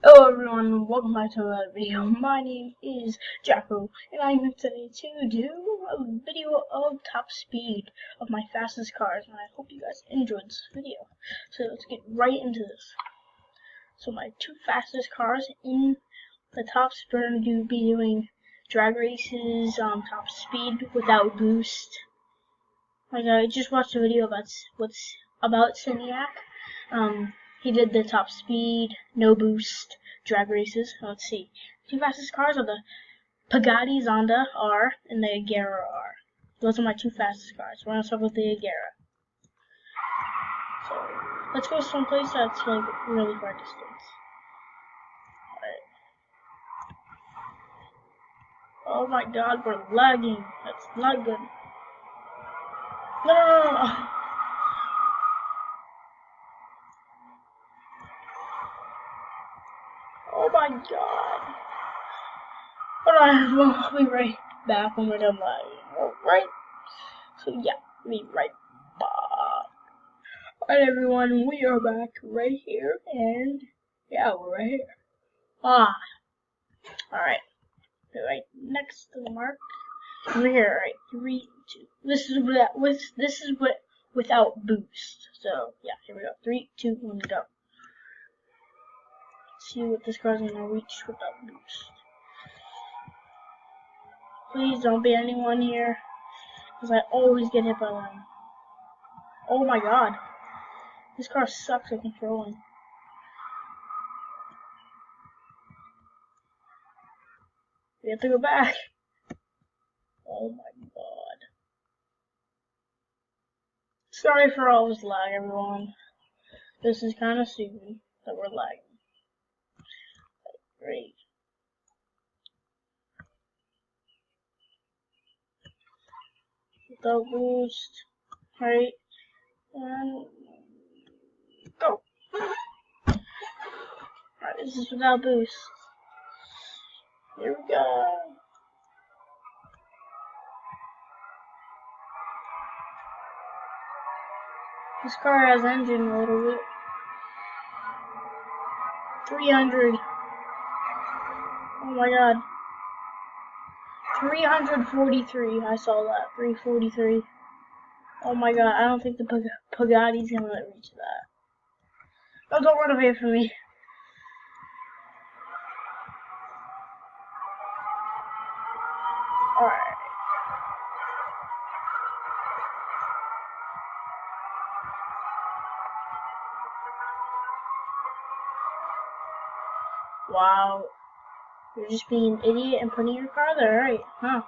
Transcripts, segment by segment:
Hello everyone, welcome back to another video. My name is Jacko, and I'm here today to do a video of top speed of my fastest cars, and I hope you guys enjoyed this video. So let's get right into this. So my two fastest cars in the top speed, we're going to be doing drag races on top speed without boost. Like I just watched a video about Seniac. He did the top speed, no boost drag races. Let's see. Two fastest cars are the Pagani Zonda R and the Agera R. Those are my two fastest cars. We're gonna start with the Agera. So let's go someplace that's like really far distance. Alright. Oh my god, we're lagging. That's not good. No. Oh my god. Alright, we'll be right back when we're done lagging. Alright? So yeah, we'll be right back. Alright everyone, we are back right here, and yeah, we're right here. Alright. Right next to the mark. We're here, alright, 3, 2. This is without boost. So yeah, here we go. 3, 2, 1, go. See what this car's gonna reach without boost. Please don't be anyone here, because I always get hit by them. Oh my god. This car sucks at controlling. We have to go back. Oh my god. Sorry for all this lag, everyone. This is kind of stupid that we're lagging. Great. Without boost. Right. And go. Alright, this is without boost. Here we go. This car has engine a little bit. 300. Oh my god. 343. I saw that. 343. Oh my god. I don't think the Pagani's gonna reach that. Oh, don't run away from me. Alright. Wow. You're just being an idiot and putting your car there, right? Huh?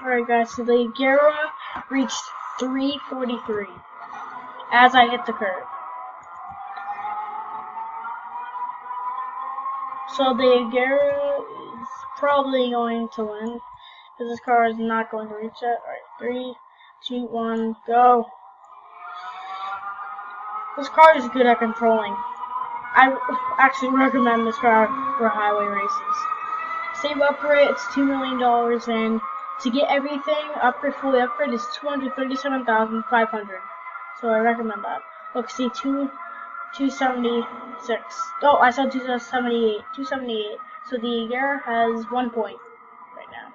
Alright guys, so the agera reached 343 as I hit the curb. So the agera is probably going to win, because this car is not going to reach that. Alright, 3, 2, 1, go. This car is good at controlling. I actually recommend this car for highway races. Save up for it, it's $2 million, and to get everything fully upgrade is $237,500. So I recommend that. Look, see, 276. Oh, I saw 278. 278. So the agera has 1 point right now.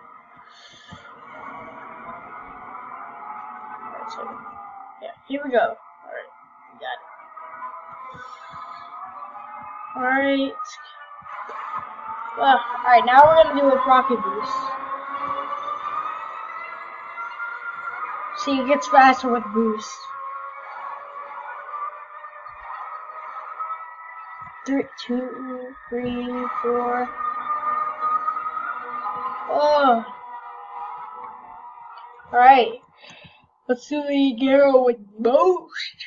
Alright, so yeah, here we go. Alright, we got it. Alright. Alright, now we're gonna do a rocket boost. See, it gets faster with boost. 3, 2, 3, 4. Oh. Alright. Let's do the agera with boost.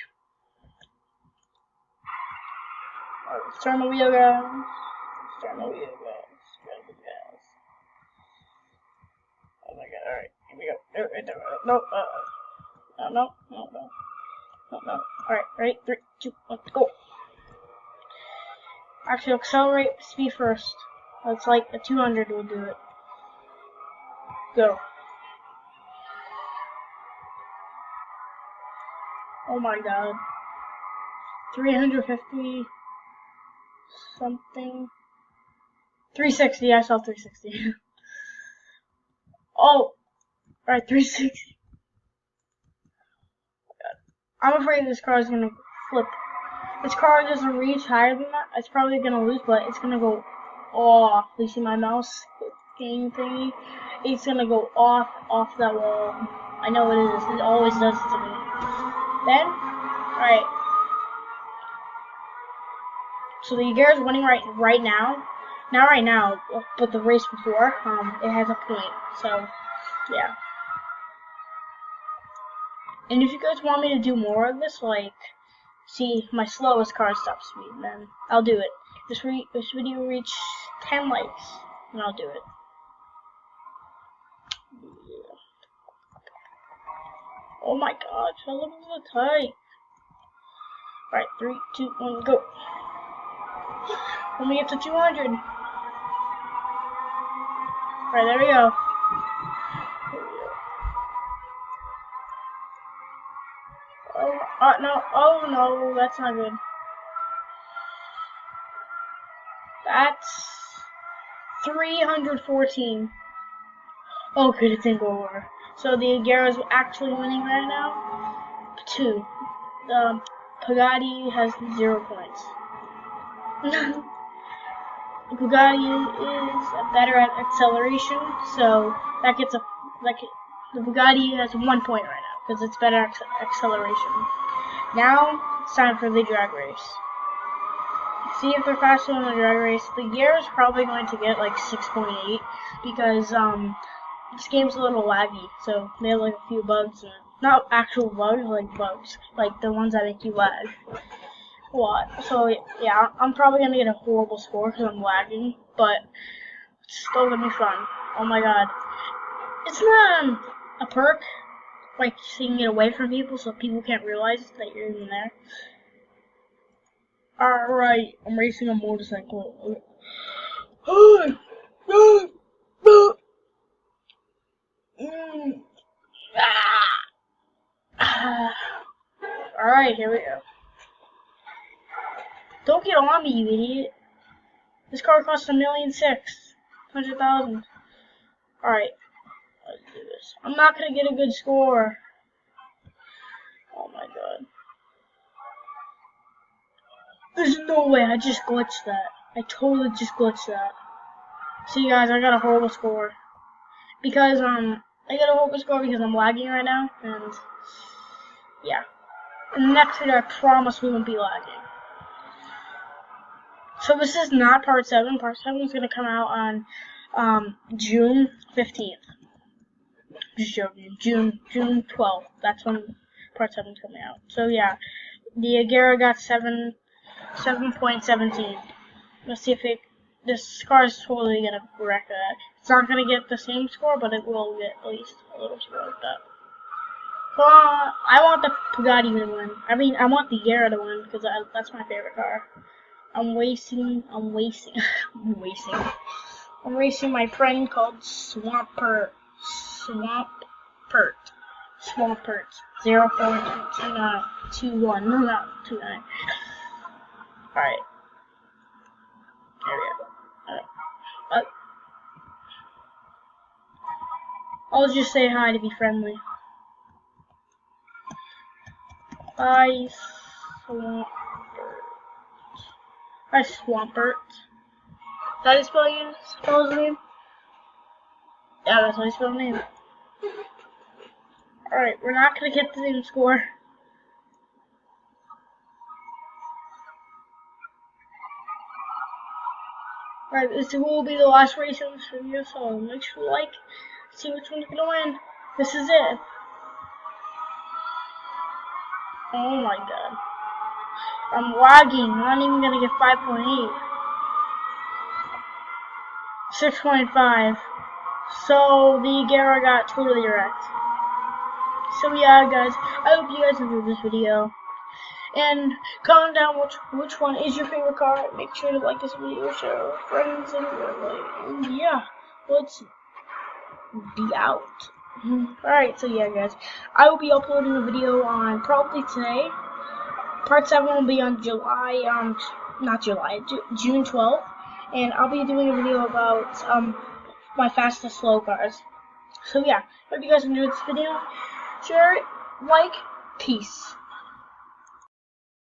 Alright, let's turn the wheel, guys. Turn the wheel, guys. Oh my god, alright, here we go. No. Alright, ready? 3, 2, 1, go. Actually, accelerate speed first. That's like a 200 will do it. Go. Oh my god. 350 something. 360, I saw 360. Oh, alright, 360. I'm afraid this car is gonna flip. This car doesn't reach higher than that. It's probably gonna lose, but it's gonna go off. You see my mouse game thingy? It's gonna go off that wall. I know it is. It always does it to me. Then, alright. So the agera is winning right now. Not right now, but the race before, it has a point. So, yeah. And if you guys want me to do more of this, like, see my slowest car stop speed, then I'll do it. This video reach 10 likes, and I'll do it. Yeah. Oh my god, look at the tight. Alright, 3, 2, 1, go. Let me get to 200. Alright, there we go. Oh, no, oh no, that's not good. That's 314. Oh, good, it didn't go over. So the agera is actually winning right now. 2. The pagani has 0 points. The pagani is better at acceleration, so that gets the pagani has 1 point right now because it's better at acceleration. Now it's time for the drag race. See if they're faster than the drag race. The agera is probably going to get like 6.8 because this game's a little laggy, so they have like a few bugs in it. Not actual bugs, like the ones that make you lag. What? So yeah, I'm probably gonna get a horrible score because I'm lagging, but it's still gonna be fun. Oh my god, it's not a perk like so you can get away from people so people can't realize that you're even there. Alright, I'm racing a motorcycle. Alright, here we go. Don't get on me, you idiot. This car costs $1,600,000. Alright, let's do this. I'm not gonna get a good score. Oh my god. There's no way, I just glitched that. I totally just glitched that. See guys, I got a horrible score. Because, I got a horrible score because I'm lagging right now, and, yeah. Next video, I promise we won't be lagging. So this is not part 7. Part 7 is going to come out on June 15th. Just joking. June 12th. That's when part 7 is coming out. So yeah, the agera got 7.17. Let's see if this car is totally going to wreck that. It's not going to get the same score, but it will get at least a little score like that. I want the pagani to win. I mean, I want the agera to win because that's my favorite car. I'm racing my friend called Swampert. 042921. No, not 29. Alright. There we go. Alright. I'll just say hi to be friendly. Hi, Swampert. That is spell his name? Yeah, that's how you spell his name. Alright, we're not gonna get the same score. Alright, this will be the last race in this video, so make sure to like, see which one's gonna win. This is it. Oh my god. I'm lagging. I'm not even gonna get 5.8. 6.5. So the agera got totally wrecked. So yeah, guys, I hope you guys enjoyed this video. And comment down which one is your favorite car. Make sure to like this video, share it with friends, and yeah, let's be out. Alright, so yeah guys, I will be uploading a video on probably today. Part 7 will be on June 12th, and I'll be doing a video about my fastest slow cars. So yeah, hope you guys enjoyed this video. Share it, like, peace.